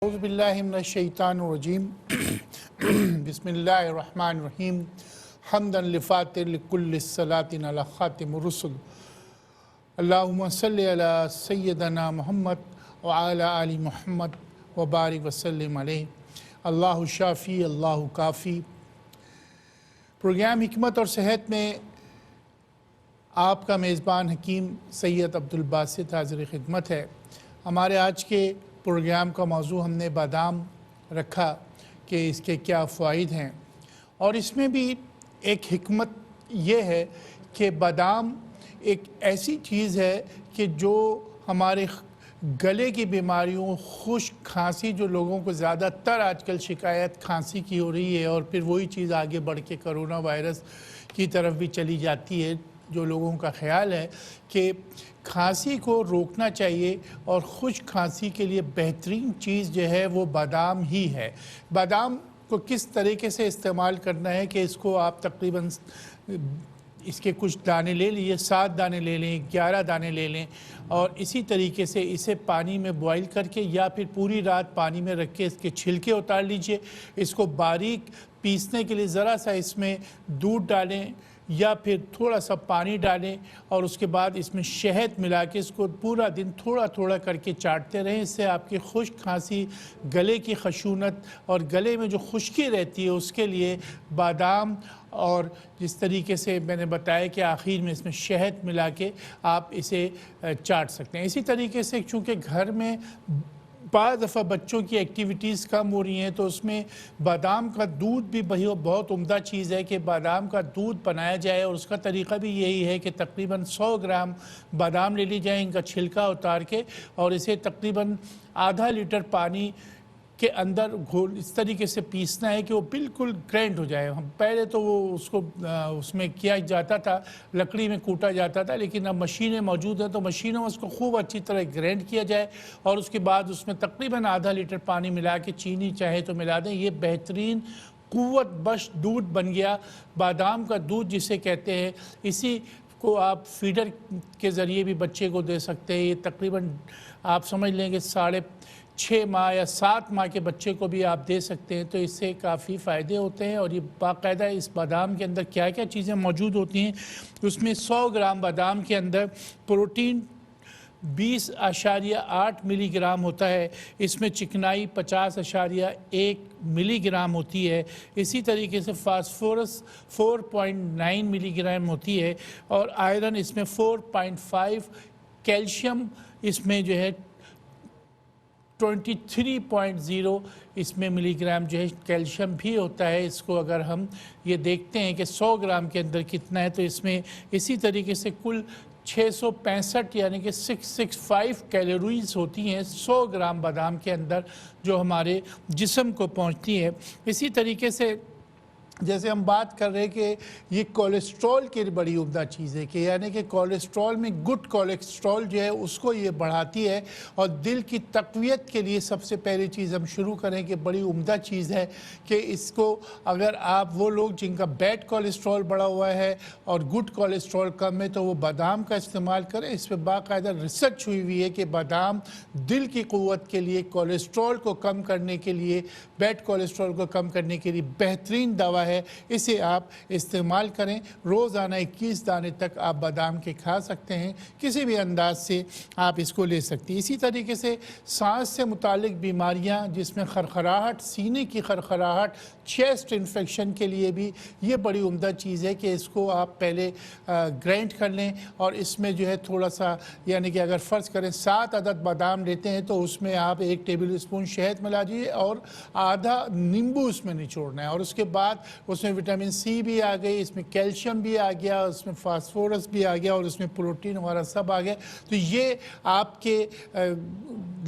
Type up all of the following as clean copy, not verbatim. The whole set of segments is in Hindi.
औज़ुबिल्लाहिमिनश्शैतानिर्रजीम बिस्मिल्लाहिर्रहमानिर्रहीम हम्दन लिफ़ातिर लिकुल्लिस्सलातिन अला ख़ातिमिर रुसुल अल्लाहुम्मा सल्लि अला सय्यदना मुहम्मद व अला आलि मुहम्मद व बारिक व सल्लिम अलैहि अल्लाहु शाफ़ी अल्लाहु काफ़ी। प्रोग्राम हिकमत और सेहत में आपका मेज़बान हकीम सैयद अब्दुल बासित हाज़िर खिदमत है। हमारे आज के प्रोग्राम का मौजू हमने बादाम रखा कि इसके क्या फ़वाइद हैं, और इसमें भी एक हिकमत ये है कि बादाम एक ऐसी चीज़ है कि जो हमारे गले की बीमारियों, खुश्क खांसी, जो लोगों को ज़्यादातर आजकल शिकायत खांसी की हो रही है, और फिर वही चीज़ आगे बढ़ के कोरोना वायरस की तरफ भी चली जाती है, जो लोगों का ख्याल है कि खांसी को रोकना चाहिए और खुश्क खांसी के लिए बेहतरीन चीज़ जो है वो बादाम ही है। बादाम को किस तरीके से इस्तेमाल करना है कि इसको आप तकरीबन इसके कुछ दाने ले लीजिए, 7 दाने ले लें, 11 दाने ले लें, और इसी तरीके से इसे पानी में बॉईल करके या फिर पूरी रात पानी में रख के इसके छिलके उतार लीजिए। इसको बारीक पीसने के लिए ज़रा सा इसमें दूध डालें या फिर थोड़ा सा पानी डालें, और उसके बाद इसमें शहद मिला के इसको पूरा दिन थोड़ा थोड़ा करके चाटते रहें। इससे आपकी खुश्क खांसी, गले की खशूनत और गले में जो खुश्की रहती है उसके लिए बादाम, और जिस तरीके से मैंने बताया कि आखिर में इसमें शहद मिला के आप इसे चाट सकते हैं। इसी तरीके से चूँकि घर में बाद दफ़ा बच्चों की एक्टिविटीज़ कम हो रही हैं, तो उसमें बादाम का दूध भी बहुत उम्दा चीज़ है कि बादाम का दूध बनाया जाए, और उसका तरीक़ा भी यही है कि तकरीबन 100 ग्राम बादाम ले ली जाए, इनका छिलका उतार के, और इसे तकरीबन आधा लीटर पानी के अंदर घोल इस तरीके से पीसना है कि वो बिल्कुल ग्राइंड हो जाए। हम पहले तो वो उसको उसमें किया जाता था, लकड़ी में कूटा जाता था, लेकिन अब मशीनें मौजूद हैं तो मशीनों में उसको खूब अच्छी तरह ग्राइंड किया जाए, और उसके बाद उसमें तकरीबन आधा लीटर पानी मिला के, चीनी चाहे तो मिला दें, ये बेहतरीन क़ुव्वत बख्श दूध बन गया। बादाम का दूध जिसे कहते हैं, इसी को आप फीडर के ज़रिए भी बच्चे को दे सकते हैं। ये तकरीबन आप समझ लें कि 6.5 माह या 7 माह के बच्चे को भी आप दे सकते हैं, तो इससे काफ़ी फ़ायदे होते हैं। और ये बाकायदा इस बादाम के अंदर क्या क्या चीज़ें मौजूद होती हैं, उसमें 100 ग्राम बादाम के अंदर प्रोटीन 20.8 मिलीग्राम होता है, इसमें चिकनाई 50.1 मिलीग्राम होती है, इसी तरीके से फास्फोरस 4.9 मिलीग्राम होती है, और आयरन इसमें 4.5, कैल्शियम इसमें जो है 23.0 इसमें मिलीग्राम जो है कैल्शियम भी होता है। इसको अगर हम ये देखते हैं कि 100 ग्राम के अंदर कितना है, तो इसमें इसी तरीके से कुल 665 यानी कि 665 कैलोरीज होती हैं 100 ग्राम बादाम के अंदर, जो हमारे जिस्म को पहुंचती है। इसी तरीके से जैसे हम बात कर रहे हैं कि ये कोलेस्ट्रॉल की बड़ी उम्दा चीज़ है, कि यानी कि कोलेस्ट्रॉल में गुड कोलेस्ट्रॉल जो है उसको ये बढ़ाती है, और दिल की तक़वियत के लिए सबसे पहली चीज़ हम शुरू करें कि बड़ी उम्दा चीज़ है कि इसको अगर आप वो लोग जिनका बैड कोलेस्ट्रॉल बढ़ा हुआ है और गुड कोलेस्ट्रॉल कम है, तो वो बादाम का इस्तेमाल करें। इस पर बाकायदा रिसर्च हुई हुई है कि बादाम दिल की क़ुव्वत के लिए, कोलेस्ट्रॉल को कम करने के लिए, बैड कोलेस्ट्रॉल को कम करने के लिए बेहतरीन दवा है। इसे आप इस्तेमाल करें। रोज़ाना 21 दाने तक आप बादाम के खा सकते हैं, किसी भी अंदाज से आप इसको ले सकते हैं। इसी तरीके से सांस से मुतालिक बीमारियां, जिसमें खरखराहट, सीने की खरखराहट, चेस्ट इन्फेक्शन के लिए भी ये बड़ी उम्दा चीज़ है कि इसको आप पहले ग्राइंड कर लें, और इसमें जो है थोड़ा सा, यानी कि अगर फ़र्ज़ करें 7 अदद बादाम लेते हैं तो उसमें आप 1 टेबल स्पून शहद मिला दीजिए और आधा नींबू उसमें निचोड़ना है, और उसके बाद उसमें विटामिन सी भी आ गई, इसमें कैल्शियम भी आ गया, उसमें फास्फोरस भी आ गया, और उसमें प्रोटीन वगैरह सब आ गया। तो ये आपके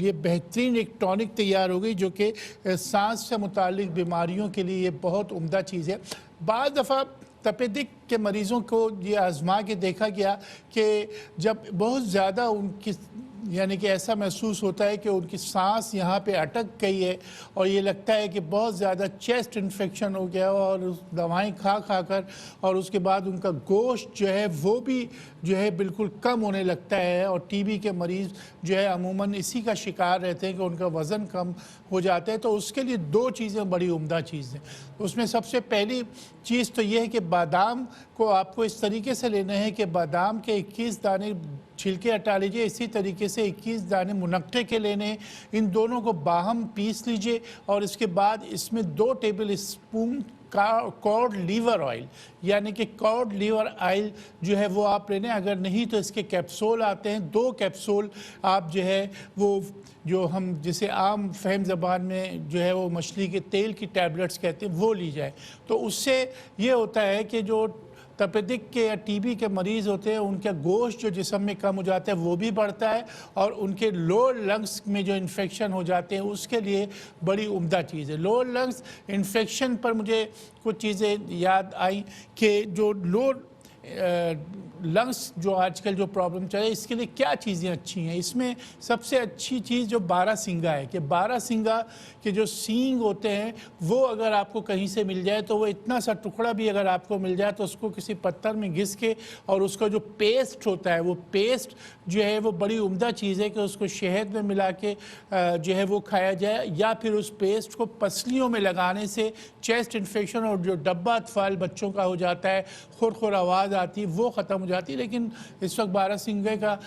ये बेहतरीन एक टॉनिक तैयार हो गई, जो कि सांस से मुतालिक बीमारियों के लिए ये बहुत उम्दा चीज़ है। बाद दफ़ा तपेदिक के मरीज़ों को ये आज़मा के देखा गया कि जब बहुत ज़्यादा उनकी यानी कि ऐसा महसूस होता है कि उनकी सांस यहाँ पे अटक गई है और ये लगता है कि बहुत ज़्यादा चेस्ट इन्फेक्शन हो गया और दवाएं खा खा कर, और उसके बाद उनका गोश्त जो है वो भी जो है बिल्कुल कम होने लगता है। और टीबी के मरीज़ जो है अमूमन इसी का शिकार रहते हैं कि उनका वज़न कम हो जाते हैं। तो उसके लिए दो चीज़ें बड़ी उम्दा चीज़ हैं। उसमें सबसे पहली चीज़ तो ये है कि बादाम को आपको इस तरीके से लेना है कि बादाम के 21 दाने छिलके हटा लीजिए, इसी तरीके से 21 दाने मुनक्के के लेने हैं। इन दोनों को बाहम पीस लीजिए और इसके बाद इसमें 2 टेबल स्पून का कॉड लीवर ऑयल, यानी कि कॉड लीवर ऑयल जो है वो आप लेने। अगर नहीं तो इसके कैप्सूल आते हैं, 2 कैप्सूल आप जो है वो जो हम जिसे आम फहम ज़बान में जो है वो मछली के तेल की टैबलेट्स कहते हैं वो ली जाए। तो उससे ये होता है कि जो तपेदिक के या टीबी के मरीज़ होते हैं उनका गोश्त जो जिस्म में कम हो जाता है वो भी बढ़ता है, और उनके लोअर लंग्स में जो इन्फेक्शन हो जाते हैं उसके लिए बड़ी उम्दा चीज़ है। लोअर लंग्स इन्फेक्शन पर मुझे कुछ चीज़ें याद आई कि जो लोअर लंग्स जो आजकल जो प्रॉब्लम चल रही है इसके लिए क्या चीज़ें अच्छी हैं। इसमें सबसे अच्छी चीज़ जो बारहसिंगा है कि बारहसिंगा के जो सींग होते हैं वो अगर आपको कहीं से मिल जाए तो वो इतना सा टुकड़ा भी अगर आपको मिल जाए तो उसको किसी पत्थर में घिस के और उसका जो पेस्ट होता है वो पेस्ट जो है वो बड़ी उम्दा चीज़ है कि उसको शहद में मिला के जो है वो खाया जाए, या फिर उस पेस्ट को पसलियों में लगाने से चेस्ट इन्फेक्शन और जो डब्बा अतफाल बच्चों का हो जाता है, खुर आवाज़ आती है, वो ख़त्म हो जाती है। लेकिन इस वक्त बारहसिंगे का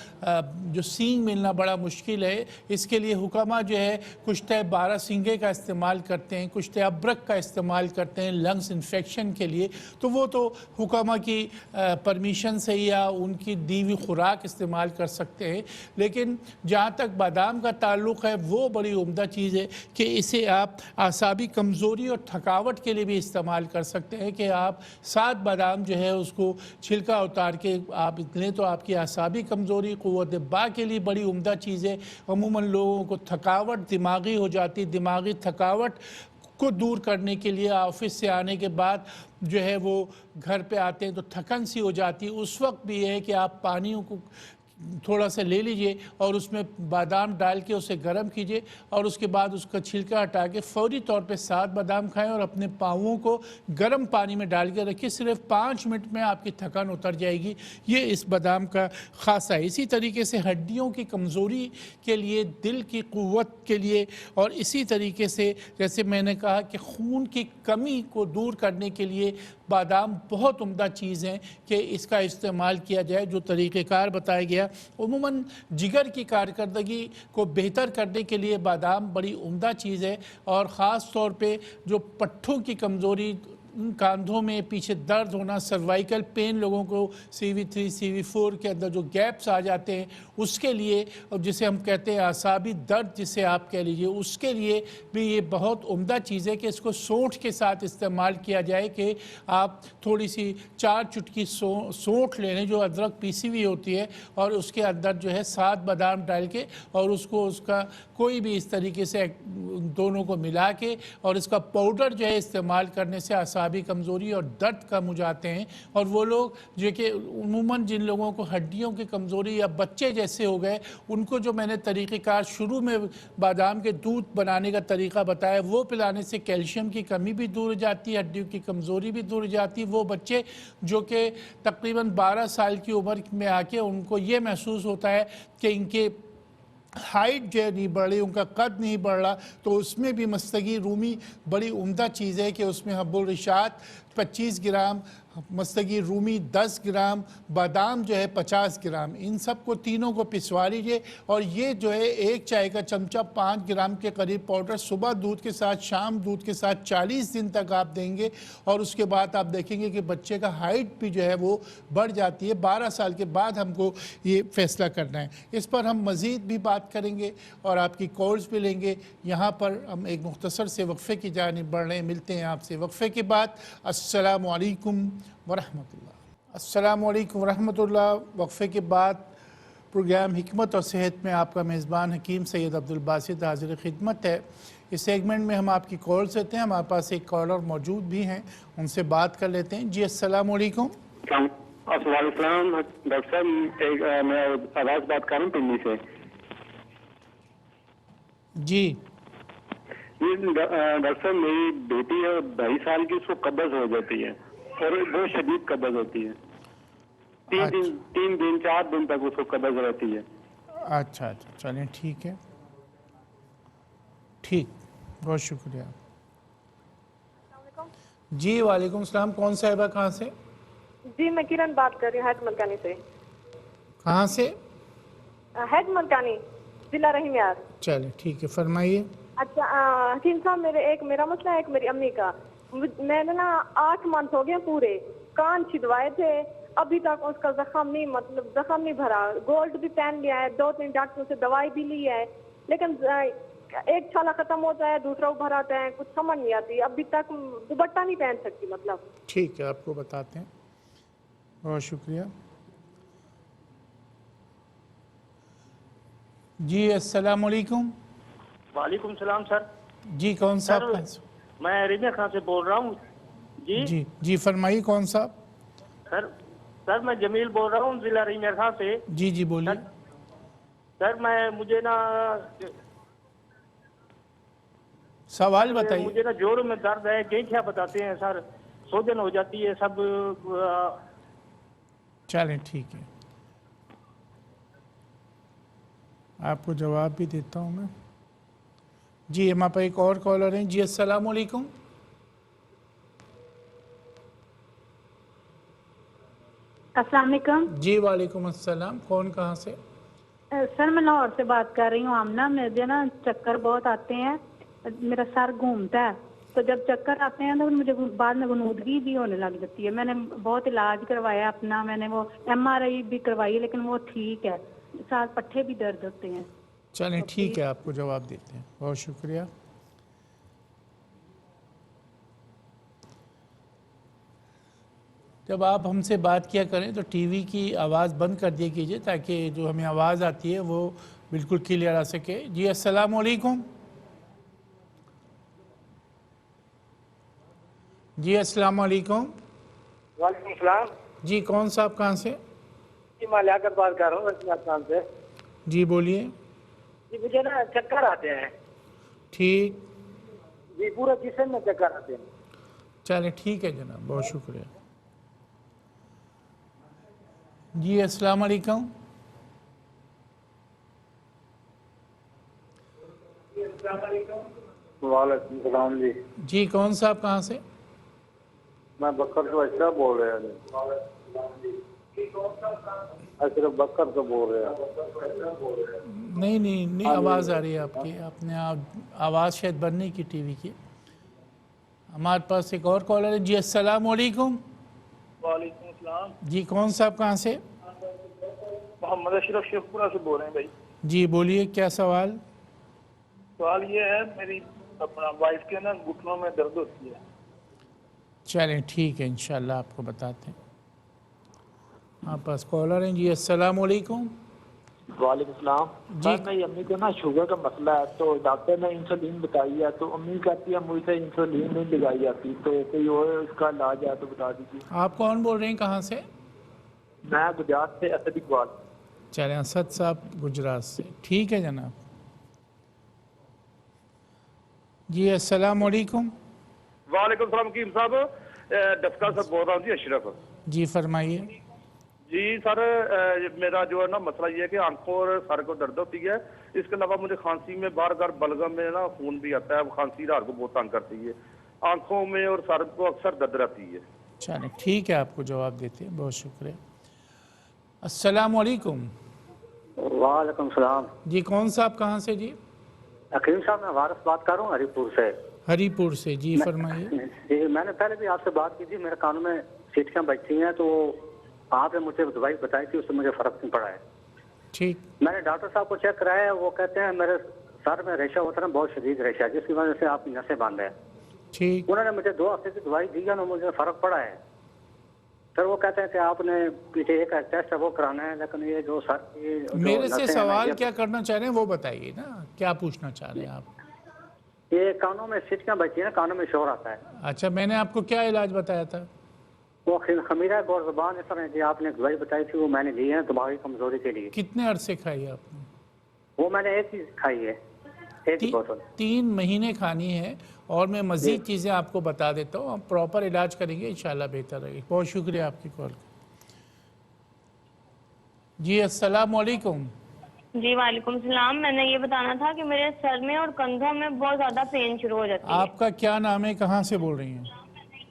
जो सींग मिलना बड़ा मुश्किल है। इसके लिए हुक्मा जो है कुश्ते बारहसिंगे का इस्तेमाल करते हैं, कुश्ते अबरक का इस्तेमाल करते हैं लंग्स इन्फेक्शन के लिए। तो वो तो हुक्मा की परमिशन से या उनकी दी हुई खुराक इस्तेमाल कर सकते हैं। लेकिन जहाँ तक बादाम का ताल्लुक़ है वो बड़ी उम्दा चीज़ है कि इसे आप आसाबी कमज़ोरी और थकावट के लिए भी इस्तेमाल कर सकते हैं कि आप 7 बादाम जो है उसको छिलका उतार के आप लें तो आपकी आसाबी कमज़ोरी क़ुव्वत बा के लिए बड़ी उम्दा चीज़ है। अमूमन लोगों को थकावट दिमागी हो जाती है, दिमागी थकावट को दूर करने के लिए ऑफिस से आने के बाद जो है वो घर पे आते हैं तो थकन सी हो जाती है। उस वक्त भी है कि आप पानियों को थोड़ा सा ले लीजिए और उसमें बादाम डाल के उसे गर्म कीजिए और उसके बाद उसका छिलका हटा के फ़ौरी तौर पे 7 बादाम खाएं और अपने पाँवों को गर्म पानी में डाल के रखिए। सिर्फ 5 मिनट में आपकी थकान उतर जाएगी। ये इस बादाम का ख़ासा है। इसी तरीके से हड्डियों की कमज़ोरी के लिए, दिल की क़ुव्वत के लिए, और इसी तरीके से जैसे मैंने कहा कि खून की कमी को दूर करने के लिए बादाम बहुत उम्दा चीज़ हैं कि इसका इस्तेमाल किया जाए। जो तरीक़ेकार बताया गया, उमूमन जिगर की कारकर्दगी को बेहतर करने के लिए बादाम बड़ी उम्दा चीज़ है। और ख़ास तौर पे जो पट्ठों की कमज़ोरी, कंधों में पीछे दर्द होना, सर्वाइकल पेन, लोगों को CV3 CV4 के अंदर जो गैप्स आ जाते हैं उसके लिए, और जिसे हम कहते हैं आसाबी दर्द जिसे आप कह लीजिए, उसके लिए भी ये बहुत उम्दा चीज़ है कि इसको सौंठ के साथ इस्तेमाल किया जाए। कि आप थोड़ी सी 4 चुटकी सौंठ ले लें जो अदरक पीसी हुई होती है और उसके अंदर जो है 7 बादाम डाल के और उसको उसका कोई भी इस तरीके से दोनों को मिला के और इसका पाउडर जो है इस्तेमाल करने से आसाबी कमज़ोरी और दर्द कम हो जाते हैं। और वो लोग जो कि उमूमन जिन लोगों को हड्डियों की कमज़ोरी या बच्चे जैसे हो गए, उनको जो मैंने तरीक़ेकार शुरू में बादाम के दूध बनाने का तरीक़ा बताया वो पिलाने से कैल्शियम की कमी भी दूर हो जाती है, हड्डियों की कमज़ोरी भी दूर हो जाती है। वो बच्चे जो कि तकरीबन 12 साल की उम्र में आके उनको ये महसूस होता है कि इनके हाइट जो है नहीं बढ़ रही, उनका कद नहीं बढ़ रहा, तो उसमें भी मस्तगी रूमी बड़ी उम्दा चीज़ है कि उसमें हब्बुल रिशात 25 ग्राम, मस्तगी रूमी 10 ग्राम, बादाम जो है 50 ग्राम, इन सब को तीनों को पिसवा लीजिए। और ये जो है 1 चाय का चमचा 5 ग्राम के करीब पाउडर सुबह दूध के साथ, शाम दूध के साथ 40 दिन तक आप देंगे और उसके बाद आप देखेंगे कि बच्चे का हाइट भी जो है वो बढ़ जाती है। 12 साल के बाद हमको ये फ़ैसला करना है। इस पर हम मज़ीद भी बात करेंगे और आपकी कॉल्स भी लेंगे। यहाँ पर हम एक मुख्तसर से वक्फ़े की जानिब बढ़ रहे हैं। मिलते हैं आपसे वक्फ़े के बाद। अस्सलामु अलैकुम वरहमतुल्लाह। अस्सलामु अलैकुम वरहमतुल्लाह। वक्फ़े के बाद प्रोग्राम हिकमत और सेहत में आपका मेज़बान हकीम सैयद अब्दुल बासित हाज़िर खिदमत है। इस सेगमेंट में हम आपकी कॉल्स लेते हैं। हमारे पास एक कॉलर मौजूद भी हैं, उनसे बात कर लेते हैं। जी अस्सलामु अलैकुम। अस्सलाम डॉक्टर साहब, मैं आवाज़ बात कर रहा हूँ पिंडी से। जी डॉक्टर साहब, मेरी बेटी है 22 साल की, उसको कब्ज़ हो जाती है और बहुत शदीद कब्ज़ होती है। 3 दिन 4 दिन तक उसको कब्ज़ रहती है। अच्छा अच्छा, चलें ठीक है, ठीक। बहुत शुक्रिया। जी वालेकुम सलाम। कौन साहिबा कहाँ से? जी मैं किरण बात कर रही हूँ, हैद मलकानी से। कहाँ से? हैद मलकानी, जिला रहीमयार। चले ठीक है, फरमाइए। अच्छा हकीम साहब, मेरा मसला है, एक मेरी अम्मी का। मैंने ना 8 मंथ हो गए पूरे, कान छिदवाए थे, अभी तक उसका जख्म नहीं भरा। गोल्ड भी पहन लिया है, 2-3 डॉक्टरों से दवाई भी ली है, लेकिन एक छाला खत्म होता है, दूसरा उभर आता है, कुछ समझ नहीं आती। अभी तक दुपट्टा नहीं पहन सकती मतलब। ठीक है, आपको बताते हैं। बहुत शुक्रिया। जी अस्सलाम वालेकुम। वालेकुम सलाम सर। जी कौन सा? मैं रिमिया खान से बोल रहा हूँ। जी जी फरमाइए, कौन सा? सर मैं जमील बोल रहा हूँ, जिला रिमिया खान से। जी बोलिए। सर मुझे ना सवाल बताइए। मुझे ना जोड़ों में दर्द है, क्या बताते हैं सर, सूजन हो जाती है सब। चलें ठीक है, आपको जवाब भी देता हूँ मैं। जी हमारे पास एक और कॉलर हैं। जी अस्सलाम वालेकुम। अस्सलाम वालेकुम। जी वालेकुम अस्सलाम। कौन कहाँ से? सर मैं लाहौर से बात कर रही हूँ आमना। मुझे ना चक्कर बहुत आते हैं, मेरा सर घूमता है, तो जब चक्कर आते हैं तो मुझे बाद में गनूदगी भी होने लग जाती है। मैंने बहुत इलाज करवाया अपना, मैंने वो MRI भी करवाई, लेकिन वो ठीक है, साथ पट्टे भी दर्द होते हैं। चलें ठीक है, आपको जवाब देते हैं। बहुत शुक्रिया। जब आप हमसे बात किया करें तो टीवी की आवाज़ बंद कर दिया कीजिए, ताकि जो हमें आवाज़ आती है वो बिल्कुल क्लियर आ सके। जी अस्सलाम वालेकुम। जी अस्सलाम वालेकुम। वालेकुम सलाम। जी कौन साहब कहाँ से? जी मैं लियाकत बात कर रहा हूँ राजस्थान से। जी बोलिए। जी मुझे ना चक्कर आते हैं। ठीक। जी पूरे जिस्म में चक्कर आते हैं। चलें ठीक है जनाब, बहुत शुक्रिया। जी अस्सलाम वालेकुम। वालेकुम सलाम जी। जी कौन साहब कहाँ से? मैं बकर से अशरफ बोल रहा हूँ। अशरफ बकर से बोल रहे हैं। नहीं आवाज़ आ रही है आपकी। आपने आवाज़ शायद बंद नहीं की टीवी की। हमारे पास एक और कॉलर है। जी अस्सलाम वालेकुम। वालेकुम सलाम। जी कौन साहब कहाँ से? मोहम्मद अशरफ शेखपुरा से बोल रहे हैं भाई। जी बोलिए, क्या सवाल? सवाल ये है, मेरी अपना वाइफ के ना घुटनों में दर्द होती है। चलें ठीक है, इंशाल्लाह आपको बताते हैं। आप पास कॉलर हैं। जी अस्सलाम वालेकुम। वालेकुम सलाम। जी। सर मेरी अम्मी को ना शुगर का मसला है, तो डॉक्टर ने इंसुलिन बताई है, तो अम्मी कहती है मुझसे इंसुलिन नहीं लगाई जाती, तो कोई और इसका इलाज है तो बता दीजिए। आप कौन बोल रहे हैं, कहाँ से? मैं गुजरात से असद इकबाल। चलें, असद साहब गुजरात से। ठीक है जनाब। जी अस्सलाम वालेकुम। वालेकुम सलाम कीम साहब, डफका से बोल रहा हूँ जी, अशरफ। जी फरमाइए। जी सर, मेरा जो है ना मसला ये है कि आंखों और सर को दर्द होती है। इसके अलावा मुझे खांसी में बार बार बलगम में ना खून भी आता है। खांसी रात को बहुत तंग करती है। आंखों में और सर को अक्सर दर्द रहती है। चलें ठीक है, आपको जवाब देते हैं। बहुत शुक्रिया। अस्सलाम वालेकुम। वालेकुम सलाम। जी कौन साहब कहाँ से? जी हकीम साहब मैं वारिस बात कर रहा हूँ हरिपुर से। हरीपुर से। जी फरमाइए। जी मैंने पहले भी आपसे बात की थी, मेरे कानों में सीटियाँ बचती हैं, तो आपने मुझे दवाई बताई थी, उससे मुझे फर्क नहीं पड़ा है। ठीक। मैंने डॉक्टर साहब को चेक कराया, वो कहते हैं मेरे सर में रेशा होता है, बहुत शदीद रेशा, जिसकी वजह से आपकी नसें बंद है। ठीक। उन्होंने मुझे 2 हफ्ते की दवाई दी है ना, मुझे फर्क पड़ा है। फिर वो कहते हैं कि आपने पीछे एक टेस्ट है वो कराना है, लेकिन ये जो सर की जो मेरे से नसें हैं ना, सवाल ये- क्या करना चाह रहे हैं वो बताइए ना, क्या पूछना चाह रहे हैं आप? ये कानों में सीटियाँ बचती है ना, कानों में शोर आता है। अच्छा, मैंने आपको क्या इलाज बताया था? वो खमीरा गौर ज़बान इस तरह की आपने दवाई बताई थी, वो मैंने ली है दिमागी कमजोरी के लिए। कितने अरसे खाई आपने? वो मैंने एक ही खाई है, एक ही बोतल। 3 महीने खानी है, और मैं मज़ीद चीज़ें आपको बता देता हूँ। हम प्रॉपर इलाज करेंगे, इंशाल्लाह बेहतर रहेगी। बहुत शुक्रिया आपकी कॉल का। जी अस्सलाम वालेकुम। जी वालेकुम सलाम। मैंने ये बताना था कि मेरे सर में और कंधों में बहुत ज़्यादा पेन शुरू हो जाती है। आपका क्या नाम है, कहाँ से बोल रही हैं?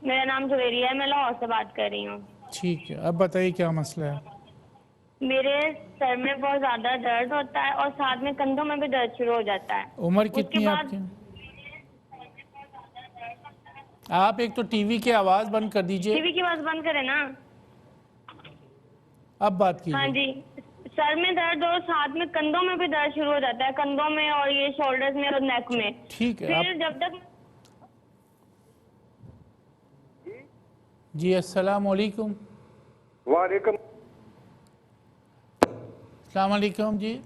मेरा नाम जुवेरिया है, मैं लाहौर से बात कर रही हूँ। ठीक है, अब बताइए क्या मसला है। मेरे सर में बहुत ज़्यादा दर्द होता है और साथ में कंधों में भी दर्द शुरू हो जाता है। उम्र उसके कितनी है बाद आपकी? आप एक तो टीवी की आवाज़ बंद कर दीजिए। टीवी की आवाज़ बंद करें ना। अब बात हाँ कीजिए। जी, सर में दर्द और साथ में कंधों में भी दर्द शुरू हो जाता है, कंधों में और ये शोल्डर्स में और नेक में। ठीक है, फिर आप जब तक जी अस्सलाम वालेकुम। वालेकुम अस्सलाम वालेकुम जी।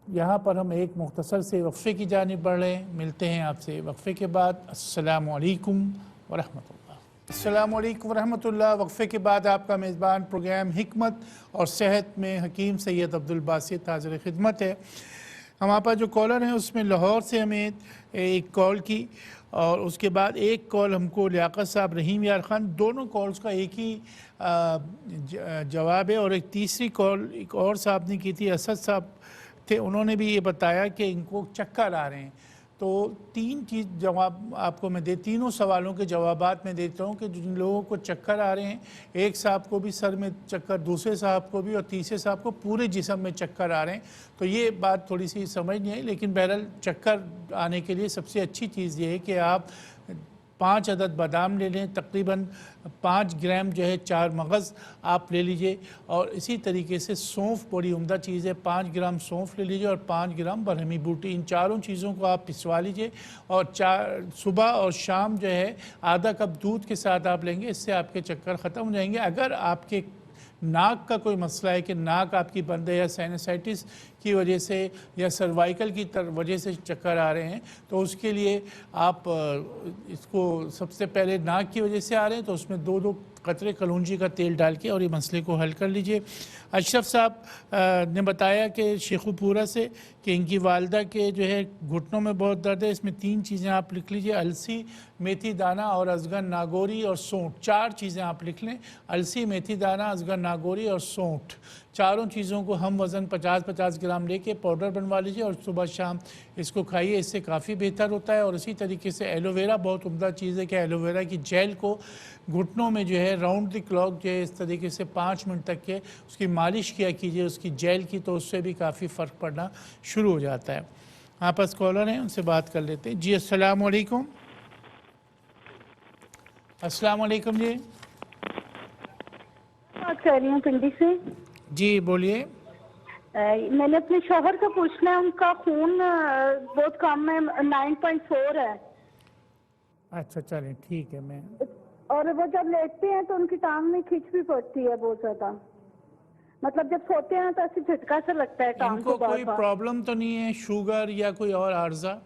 यहाँ पर हम एक मुख्तसर से वक्फ़े की जानिब बढ़ रहे हैं। मिलते हैं आपसे वक्फ़े के बाद। अस्सलामु अलैकुम वरहमतुल्लाह। अस्सलामु अलैकुम वरहमतुल्लाह। वक्फ़े के बाद आपका मेज़बान प्रोग्राम हिकमत और सेहत में हकीम सैयद अब्दुल बासित हाज़िर खिदमत है। हमारे पास जो कॉलर हैं उसमें लाहौर से हमें एक कॉल की और उसके बाद एक कॉल हमको लियाकत साहब, रहीम यार ख़ान, दोनों कॉल्स का एक ही जवाब है। और एक तीसरी कॉल एक और साहब ने की थी, असद साहब थे, उन्होंने भी ये बताया कि इनको चक्कर आ रहे हैं। तो तीन चीज़ जवाब आपको मैं तीनों सवालों के जवाबात मैं देता हूँ कि जिन लोगों को चक्कर आ रहे हैं, एक साहब को भी सर में चक्कर, दूसरे साहब को भी, और तीसरे साहब को पूरे जिस्म में चक्कर आ रहे हैं। तो ये बात थोड़ी सी समझ नहीं आई, लेकिन बहरहाल चक्कर आने के लिए सबसे अच्छी चीज़ ये है कि आप 5 अदद बादाम ले लें, तकरीबन 5 ग्राम जो है 4 मगज़ आप ले लीजिए। और इसी तरीके से सौंफ बड़ी उम्दा चीज़ है, 5 ग्राम सौंफ ले लीजिए और 5 ग्राम बरहमी बूटी। इन चारों चीज़ों को आप पिसवा लीजिए और सुबह और शाम जो है आधा कप दूध के साथ आप लेंगे। इससे आपके चक्कर ख़त्म हो जाएंगे। अगर आपके नाक का कोई मसला है कि नाक आपकी बंद है या साइनसाइटिस की वजह से या सर्वाइकल की वजह से चक्कर आ रहे हैं, तो उसके लिए आप इसको सबसे पहले नाक की वजह से आ रहे हैं तो उसमें 2-2 कतरे कलौंजी का तेल डाल के और ये मसले को हल कर लीजिए। अशरफ साहब ने बताया कि शेखुपुरा से कि इनकी वालदा के जो है घुटनों में बहुत दर्द है। इसमें 3 चीज़ें आप लिख लीजिए, अलसी, मेथी दाना और अजगर नागौरी और सौंठ। 4 चीज़ें आप लिख लें, अलसी, मेथी दाना, अजगर नागौरी और सौंठ। चारों चीज़ों को हम वज़न 50-50 ग्राम लेके पाउडर बनवा लीजिए और सुबह शाम इसको खाइए। इससे काफ़ी बेहतर होता है। और इसी तरीके से एलोवेरा बहुत उम्दा चीज़ है कि एलोवेरा की जेल को घुटनों में जो है राउंड द क्लॉक जो है इस तरीके से 5 मिनट तक के उसकी मालिश किया कीजिए उसकी जेल की, तो उससे भी काफ़ी फ़र्क पड़ना शुरू हो जाता है। आपस कॉलर हैं, उनसे बात कर लेते हैं। जी अस्सलाम वालेकुम। अस्सलाम वालेकुम जी। बात कर रही हूँ पिंडी से। जी बोलिए। मैंने अपने शौहर का पूछना है, उनका खून बहुत कम है, 9.4 है। अच्छा चलें ठीक है। मैं और वो जब लेटते हैं तो उनकी टांग में खिंच भी पड़ती है बहुत ज्यादा, मतलब जब सोते हैं तो ऐसे झटका सा लगता है टांग इनको को बार कोई बार। प्रॉब्लम तो नहीं है, शुगर या कोई और आर्जा?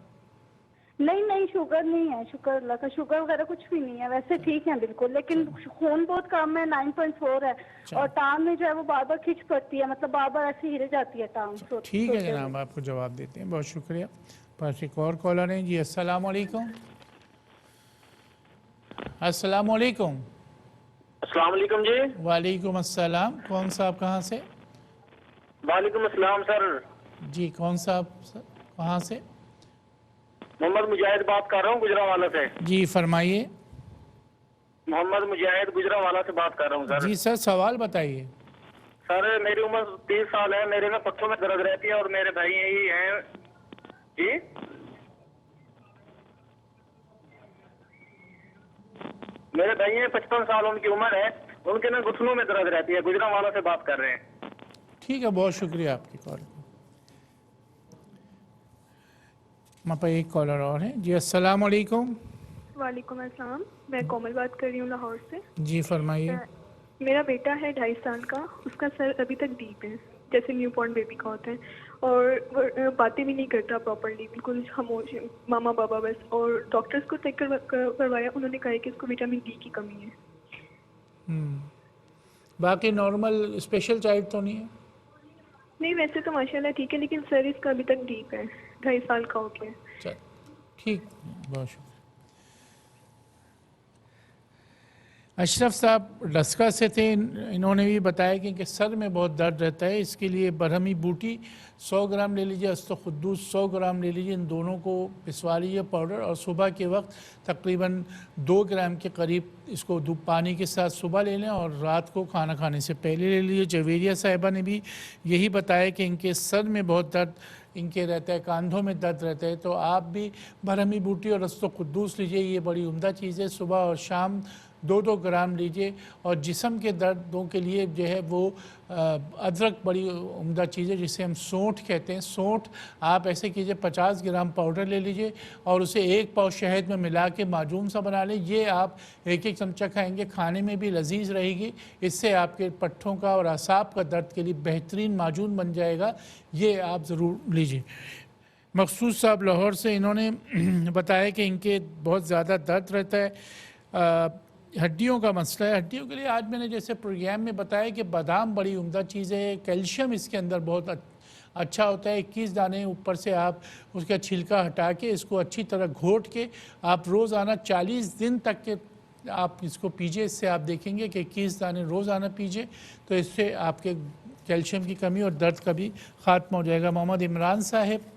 नहीं नहीं, शुगर नहीं है, शुगर अल्लाह का, शुगर वगैरह कुछ भी नहीं है, वैसे ठीक है बिल्कुल, लेकिन खून बहुत कम है, 9.4 है। और टांग में जो है वो बार बार खिंच पड़ती है, मतलब बार बार ऐसे हिल जाती है टांग। ठीक है जनाब, आपको जवाब देते हैं, बहुत शुक्रिया। पास एक और कॉलर हैं। जी अस्सलाम वालेकुम। अस्सलाम वालेकुम। अस्सलाम वालेकुम जी। वालेकुम अस्सलाम। कौन साहब कहाँ से? वालेकुम अस्सलाम सर। जी कौन साहब कहाँ से? मोहम्मद मुजाहिद बात कर रहा हूँ गुजरावाला से। जी फरमाइए। मोहम्मद मुजाहिद गुजरावाला से बात कर रहा हूँ सर। जी सर सवाल बताइए। सर मेरी उम्र 30 साल है, मेरे में पत्थों में दर्द रहती है और मेरे भाई यही हैं जी। मेरे भाई हैं, 55 साल उनकी उम्र है, उनके ना घुटनों में दर्द रहती है। गुजरावाला से बात कर रहे हैं। ठीक है, बहुत शुक्रिया आपकी कॉल। हमारे पास एक कॉलर और है। जी अस्सलाम वालेकुम। वालेकुम अस्सलाम, मैं कोमल बात कर रही हूँ लाहौर से। जी फरमाइए। मेरा बेटा है 2.5 साल का, उसका सर अभी तक डीप है जैसे न्यू बॉर्न बेबी का होता है, और वो बातें भी नहीं करता प्रॉपर्ली, बिल्कुल खामोश, मामा बाबा बस। और डॉक्टर्स को चेक करवाया, उन्होंने कहा कि इसको विटामिन डी की कमी है। बाकी नॉर्मल स्पेशल चाइल्ड तो नहीं है? नहीं वैसे तो माशाल्लाह ठीक है, लेकिन सर इसका अभी तक डीप है, 2.5 साल का हो गया। चल ठीक, बहुत शुक्रिया। अशरफ साहब डस्का से थे। इन्होंने भी बताया कि इनके सर में बहुत दर्द रहता है, इसके लिए बरहमी बूटी 100 ग्राम ले लीजिए, अस्तखुद्दूस 100 ग्राम ले लीजिए, इन दोनों को पिसवा लीजिए पाउडर, और सुबह के वक्त तकरीबन 2 ग्राम के करीब इसको पानी के साथ सुबह ले लें और रात को खाना खाने से पहले ले लीजिए। जवेरिया साहिबा ने भी यही बताया कि इनके सर में बहुत दर्द इनके रहता है, कांधों में दर्द रहता है, तो आप भी बरहमी बूटी और अस्तखुद्दूस लीजिए, ये बड़ी उम्दा चीज़ है। सुबह और शाम 2-2 ग्राम लीजिए। और जिस्म के दर्दों के लिए जो है वो अदरक बड़ी उम्दा चीज़ है, जिसे हम सौंठ कहते हैं। सौंठ आप ऐसे कीजिए 50 ग्राम पाउडर ले लीजिए और उसे 1 पाव शहद में मिला के माजून सा बना लें। ये आप 1-1 चमचा खाएंगे, खाने में भी लजीज रहेगी। इससे आपके पट्ठों का और असाब का दर्द के लिए बेहतरीन माजून बन जाएगा। ये आप ज़रूर लीजिए। मखसूस साहब लाहौर से, इन्होंने बताया कि इनके बहुत ज़्यादा दर्द रहता है, हड्डियों का मसला है। हड्डियों के लिए आज मैंने जैसे प्रोग्राम में बताया कि बादाम बड़ी उम्दा चीज़ है, कैल्शियम इसके अंदर बहुत अच्छा होता है। 21 दाने ऊपर से आप उसका छिलका हटा के इसको अच्छी तरह घोट के आप रोज़ाना 40 दिन तक के आप इसको पीजिए। इससे आप देखेंगे कि 21 दाने रोज़ाना पीजिए तो इससे आपके कैल्शियम की कमी और दर्द का भी ख़ात्मा हो जाएगा। मोहम्मद इमरान साहब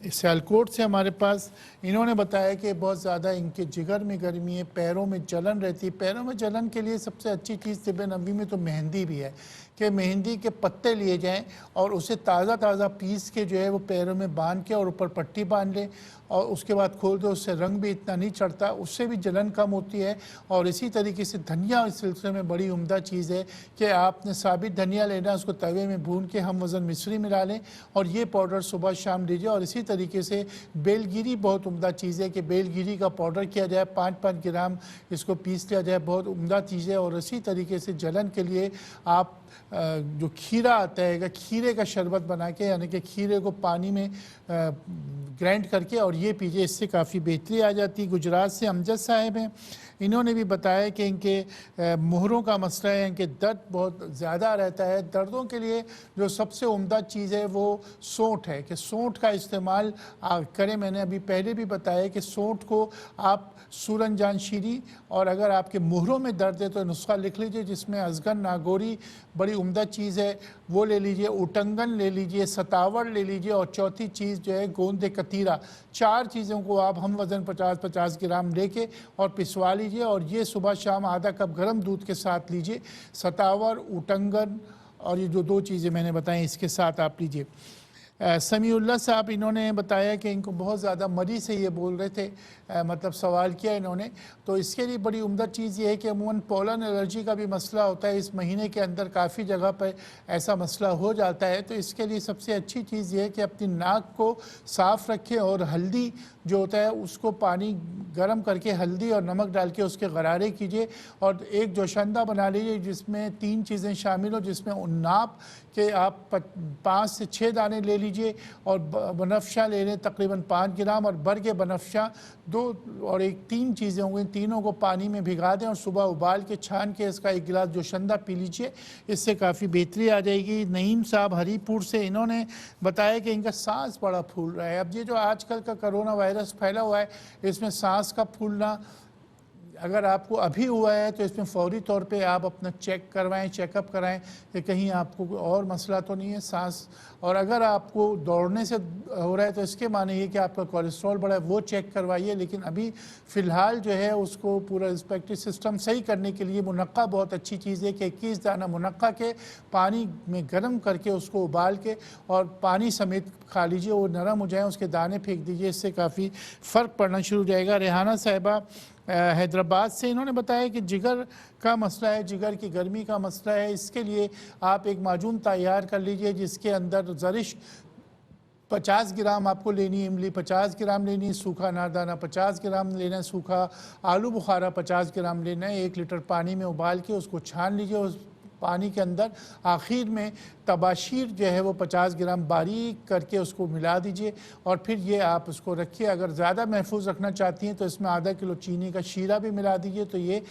सियालकोट से हमारे पास, इन्होंने बताया कि बहुत ज़्यादा इनके जिगर में गर्मी है, पैरों में जलन रहती है। पैरों में जलन के लिए सबसे अच्छी चीज़ तिब्बे नबी में तो मेहंदी भी है कि मेहंदी के पत्ते लिए जाएं और उसे ताज़ा पीस के जो है वो पैरों में बांध के और ऊपर पट्टी बांध लें और उसके बाद खोल दो। उससे रंग भी इतना नहीं चढ़ता, उससे भी जलन कम होती है। और इसी तरीके से धनिया इस सिलसिले में बड़ी उम्दा चीज़ है कि आपने साबित धनिया लेना, उसको तवे में भून के हम वज़न मिश्री मिला लें और ये पाउडर सुबह शाम लीजिए। और इसी तरीके से बेलगिरी बहुत उम्दा चीज़ है कि बेलगिरी का पाउडर किया जाए, 5-5 ग्राम इसको पीस लिया जाए, बहुत उम्दा चीज़ है। और इसी तरीके से जलन के लिए आप जो खीरा आता है, खीरे का शरबत बना के, यानी कि खीरे को पानी में ग्राइंड करके और ये पीजिए, इससे काफ़ी बेहतरी आ जाती है। गुजरात से अमजद साहब हैं, इन्होंने भी बताया कि इनके मोहरों का मसला है, इनके दर्द बहुत ज़्यादा रहता है। दर्दों के लिए जो सबसे उम्दा चीज़ है वो सौंठ है कि सौंठ का इस्तेमाल करें। मैंने अभी पहले भी बताया कि सौंठ को आप सूरनजान शीरी, और अगर आपके मोहरों में दर्द है तो नुस्खा लिख लीजिए जिसमें अजगन नागौरी बड़ी उम्दा चीज़ है वो ले लीजिए, उटंगन ले लीजिए, सतावर ले लीजिए और चौथी चीज़ जो है गोंद कतीरा। 4 चीज़ों को आप हम वज़न 50-50 ग्राम लेके और पिसवा लीजिए और ये सुबह शाम आधा कप गर्म दूध के साथ लीजिए। सतावर, उटंगन और ये जो 2 चीज़ें मैंने बताई इसके साथ आप लीजिए। समीउल्लाह साहब, इन्होंने बताया कि इनको बहुत ज़्यादा मरी से ये बोल रहे थे, मतलब सवाल किया इन्होंने। तो इसके लिए बड़ी उम्दा चीज़ ये है कि अमूमन पोलन एलर्जी का भी मसला होता है, इस महीने के अंदर काफ़ी जगह पर ऐसा मसला हो जाता है। तो इसके लिए सबसे अच्छी चीज़ ये है कि अपनी नाक को साफ़ रखें और हल्दी जो होता है उसको पानी गर्म करके हल्दी और नमक डाल के उसके गरारे कीजिए और एक जोशंदा बना लीजिए जिसमें 3 चीज़ें शामिल हो, जिसमें उन्नाप के आप 5 से 6 दाने ले लीजिए और बनफ्शा ले लें तकरीबन 5 ग्राम और बरगे बनफ्शा 2 और 3 चीज़ें होंगी, तीनों को पानी में भिगा दें और सुबह उबाल के छान के इसका 1 गिलास जोशंदा पी लीजिए, इससे काफ़ी बेहतरी आ जाएगी। नईम साहब हरीपुर से, इन्होंने बताया कि इनका सांस बड़ा फूल रहा है। अब ये जो आजकल का कोरोना वायरस फैला हुआ है इसमें सांस का फूलना अगर आपको अभी हुआ है तो इसमें फौरी तौर पे आप अपना चेक करवाएं, चेकअप कराएं कि कहीं आपको कोई और मसला तो नहीं है सांस। और अगर आपको दौड़ने से हो रहा है तो इसके माने ये कि आपका कोलेस्ट्रॉल बढ़ा है, वो चेक करवाइए। लेकिन अभी फ़िलहाल जो है उसको पूरा रिस्पेक्टिव सिस्टम सही करने के लिए मुनक्का बहुत अच्छी चीज़ है कि 21 दाना मुनक्का के पानी में गर्म करके उसको उबाल के और पानी समेत खा लीजिए, वो नरम हो जाए, उसके दाने फेंक दीजिए, इससे काफ़ी फ़र्क पड़ना शुरू हो जाएगा। रेहाना साहिबा हैदराबाद से, इन्होंने बताया कि जिगर का मसला है, जिगर की गर्मी का मसला है। इसके लिए आप एक माजून तैयार कर लीजिए जिसके अंदर ज़रिश 50 ग्राम आपको लेनी है, इमली 50 ग्राम लेनी है, सूखा नारदाना 50 ग्राम लेना है, सूखा आलू बुखारा 50 ग्राम लेना है। 1 लीटर पानी में उबाल के उसको छान लीजिए। उस पानी के अंदर आखिर में तबाशीर जो है वो 50 ग्राम बारीक करके उसको मिला दीजिए और फिर ये आप उसको रखिए। अगर ज़्यादा महफूज रखना चाहती हैं तो इसमें आधा किलो चीनी का शीरा भी मिला दीजिए, तो ये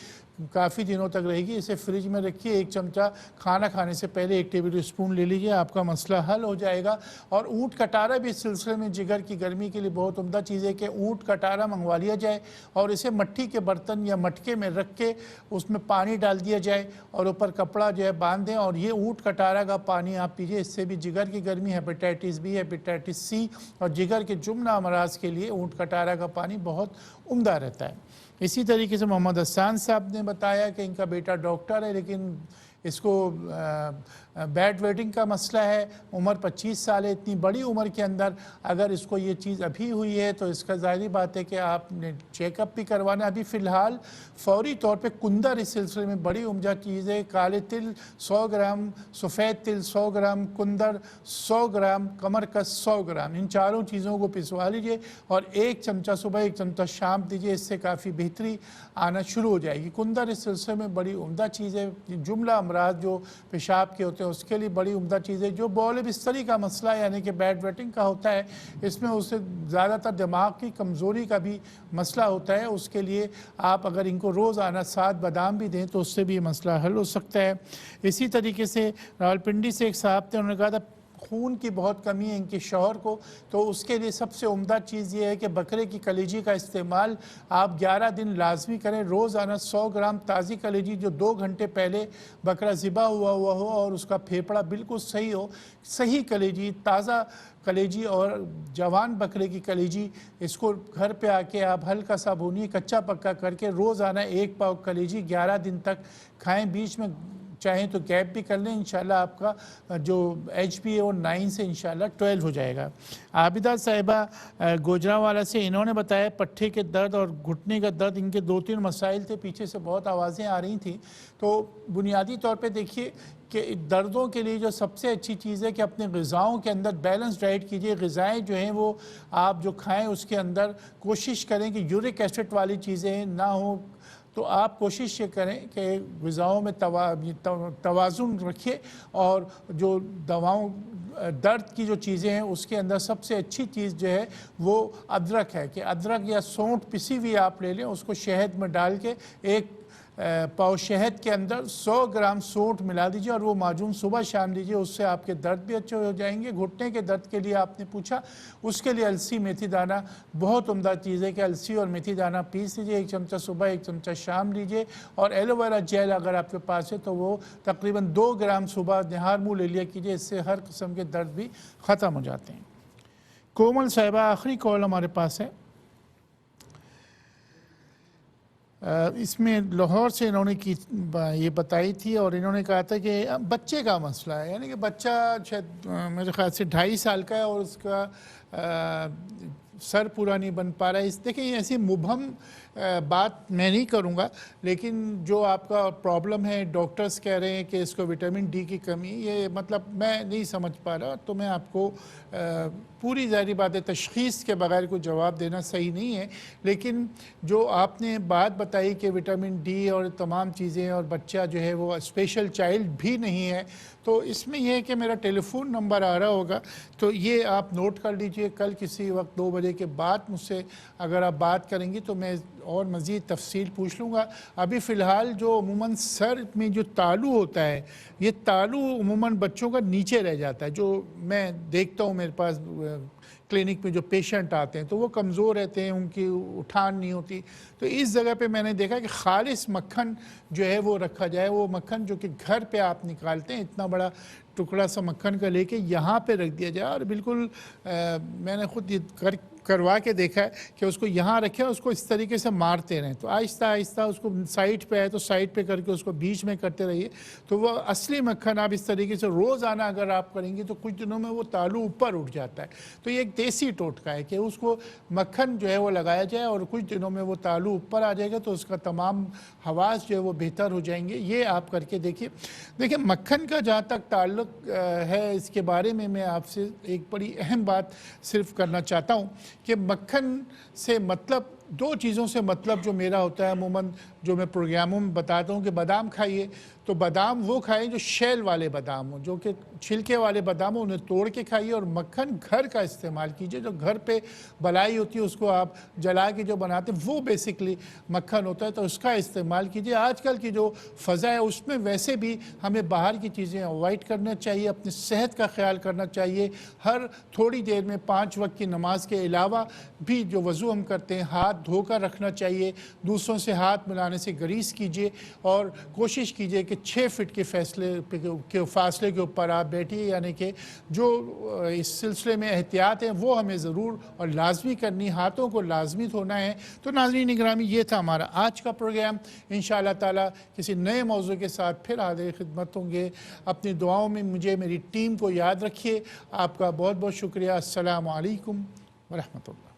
काफ़ी दिनों तक रहेगी। इसे फ्रिज में रखिए, 1 चमचा खाना खाने से पहले 1 टेबल स्पून ले लीजिए, आपका मसला हल हो जाएगा। और ऊँट कटारा भी इस सिलसिले में जिगर की गर्मी के लिए बहुत उम्दा चीज़ है कि ऊँट कटारा मंगवा लिया जाए और इसे मिट्टी के बर्तन या मटके में रख के उसमें पानी डाल दिया जाए और ऊपर कपड़ा जो है बांध दें और ये ऊँट कटारा का पानी आप पीजिए। इससे भी जिगर की गर्मी, हेपेटाइटिस बी, हेपेटाइटिस सी और जिगर के जुमला अमराज के लिए ऊँट कटारा का पानी बहुत उम्दा रहता है। इसी तरीके से मोहम्मद हसान साहब ने बताया कि इनका बेटा डॉक्टर है लेकिन इसको बैड वेटिंग का मसला है, उम्र 25 साल है। इतनी बड़ी उम्र के अंदर अगर इसको ये चीज़ अभी हुई है तो इसका ज़ाहिर बात है कि आपने चेकअप भी करवाना। अभी फ़िलहाल फौरी तौर पे कुंदर इस सिलसिले में बड़ी उम्दा चीज़ है। काले तिल 100 ग्राम, सफ़ेद तिल 100 ग्राम, कुंदर 100 ग्राम, कमरकस 100 ग्राम, इन चारों चीज़ों को पिसवा लीजिए और 1 चमचा सुबह 1 चमचा शाम दीजिए। इससे काफ़ी बेहतरी आना शुरू हो जाएगी। कुंदर इस सिलसिले में बड़ी उम्दा चीज़ है। जुमला अमराज जो पेशाब के होते हैं उसके लिए बड़ी उम्दा चीज़ है। जो बौल बिस्तरी का मसला यानी कि बैड वेटिंग का होता है, इसमें उससे ज़्यादातर दिमाग की कमज़ोरी का भी मसला होता है। उसके लिए आप अगर इनको रोज़ाना 7 बादाम भी दें तो उससे भी मसला हल हो सकता है। इसी तरीके से रावलपिंडी से एक साहब थे, उन्होंने कहा था खून की बहुत कमी है इनके शौहर को, तो उसके लिए सबसे उम्दा चीज़ ये है कि बकरे की कलेजी का इस्तेमाल आप 11 दिन लाजमी करें। रोज़ाना 100 ग्राम ताज़ी कलेजी जो 2 घंटे पहले बकरा ज़िबा हुआ हो और उसका फेफड़ा बिल्कुल सही हो, सही कलेजी, ताज़ा कलेजी और जवान बकरे की कलेजी, इसको घर पे आके आप हल्का सा भूनिए, कच्चा पक्का करके रोज़ाना 1 पाव कलेजी 11 दिन तक खाएं। बीच में चाहें तो गैप भी कर लें, इंशाल्लाह आपका जो HbA 9 से इंशाल्लाह 12 हो जाएगा। आबिदा साहिबा गोजरावाला से, इन्होंने बताया पट्टे के दर्द और घुटने का दर्द, इनके 2-3 मसाइल थे, पीछे से बहुत आवाज़ें आ रही थी। तो बुनियादी तौर पे देखिए कि दर्दों के लिए जो सबसे अच्छी चीज़ है कि अपने ग़िज़ाओं के अंदर बैलेंस डाइट कीजिए। ग़िज़ाएँ जो हैं वो आप जो खाएँ उसके अंदर कोशिश करें कि यूरिक एसिड वाली चीज़ें ना हो। तो आप कोशिश ये करें कि ग़िज़ाओं में तवाज़ुन रखिए और जो दवाओं दर्द की जो चीज़ें हैं उसके अंदर सबसे अच्छी चीज़ जो है वो अदरक है कि अदरक या सौंठ पिसी हुई आप ले लें, उसको शहद में डाल के 1 पाव शहद के अंदर 100 ग्राम सौंठ मिला दीजिए और वो माजून सुबह शाम लीजिए। उससे आपके दर्द भी अच्छे हो जाएंगे। घुटने के दर्द के लिए आपने पूछा, उसके लिए अलसी मेथी दाना बहुत उम्दा चीज़ है कि अलसी और मेथी दाना पीस लीजिए, 1 चमचा सुबह 1 चमचा शाम लीजिए। और एलोवेरा जेल अगर आपके पास है तो वो तकरीबन 2 ग्राम सुबह निहार मुँह ले लिया कीजिए, इससे हर किस्म के दर्द भी ख़त्म हो जाते हैं। कोमल साहिबा आखिरी कॉल हमारे पास है। इसमें लाहौर से इन्होंने की ये बताई थी और इन्होंने कहा था कि बच्चे का मसला है, यानी कि बच्चा शायद मेरे ख्याल से 2.5 साल का है और उसका सर पूरा नहीं बन पा रहा है। इस देखिए ऐसी मुबहम बात मैं नहीं करूँगा, लेकिन जो आपका प्रॉब्लम है डॉक्टर्स कह रहे हैं कि इसको विटामिन डी की कमी, ये मतलब मैं नहीं समझ पा रहा। तो मैं आपको पूरी ज़ाहिर बात है तशख़ीस के बगैर कोई जवाब देना सही नहीं है। लेकिन जो आपने बात बताई कि विटामिन डी और तमाम चीज़ें और बच्चा जो है वो स्पेशल चाइल्ड भी नहीं है, तो इसमें यह है कि मेरा टेलीफोन नंबर आ रहा होगा तो ये आप नोट कर लीजिए। कल किसी वक्त 2 बजे के बाद मुझसे अगर आप बात करेंगी तो मैं और मज़ीद तफसील पूछ लूँगा। अभी फ़िलहाल जो अमूमन सर में जो तालू होता है, ये तालू अमूमन बच्चों का नीचे रह जाता है। जो मैं देखता हूँ मेरे पास क्लिनिक में जो पेशेंट आते हैं तो वो कमज़ोर रहते हैं, उनकी उठान नहीं होती। तो इस जगह पे मैंने देखा कि खालिस मक्खन जो है वो रखा जाए। वो मक्खन जो कि घर पे आप निकालते हैं, इतना बड़ा टुकड़ा सा मक्खन का लेके यहाँ पे रख दिया जाए और बिल्कुल मैंने खुद ये करवा के देखा है कि उसको यहाँ रखें, उसको इस तरीके से मारते रहें। तो आहिस्ता आहिस्ता उसको साइड पे है तो साइड पे करके उसको बीच में करते रहिए, तो वो असली मक्खन आप इस तरीके से रोज़ाना अगर आप करेंगे तो कुछ दिनों में वो तालू ऊपर उठ जाता है। तो ये एक देसी टोटका है कि उसको मक्खन जो है वो लगाया जाए और कुछ दिनों में वो तालू ऊपर आ जाएगा तो उसका तमाम हवास जो है वो बेहतर हो जाएंगे। ये आप करके देखिए। देखिए मक्खन का जहाँ तक ताल्लुक़ है, इसके बारे में मैं आपसे एक बड़ी अहम बात सिर्फ करना चाहता हूँ कि मक्खन से मतलब दो चीज़ों से मतलब जो मेरा होता है अमूमन, जो मैं प्रोग्रामों में बताता हूँ कि बादाम खाइए, तो बादाम वो खाएं जो शेल वाले बादाम हो, जो कि छिलके वाले बादाम हो, उन्हें तोड़ के खाइए। और मक्खन घर का इस्तेमाल कीजिए, जो घर पे बलाई होती है उसको आप जला के जो बनाते हैं वो बेसिकली मक्खन होता है, तो उसका इस्तेमाल कीजिए। आजकल की जो फ़ज़ा है उसमें वैसे भी हमें बाहर की चीज़ें अवॉइड करना चाहिए, अपनी सेहत का ख्याल करना चाहिए। हर थोड़ी देर में 5 वक्त की नमाज के अलावा भी जो वज़ू हम करते हैं हाथ धोकर रखना चाहिए। दूसरों से हाथ मिलाने से गरीस कीजिए और कोशिश कीजिए कि 6 फीट के फासले के ऊपर आप बैठिए, यानी कि जो इस सिलसिले में एहतियात हैं वो हमें ज़रूर और लाजमी करनी, हाथों को लाजमी धोना है। तो नाज़रीन इकरामी, ये था हमारा आज का प्रोग्राम। इंशाअल्लाह ताला किसी नए मौजू के साथ फिर हाज़िर खिदमत होंगे। अपनी दुआओं में मुझे, मेरी टीम को याद रखिए। आपका बहुत बहुत शुक्रिया। अस्सलामु अलैकुम व रहमतुल्लाह।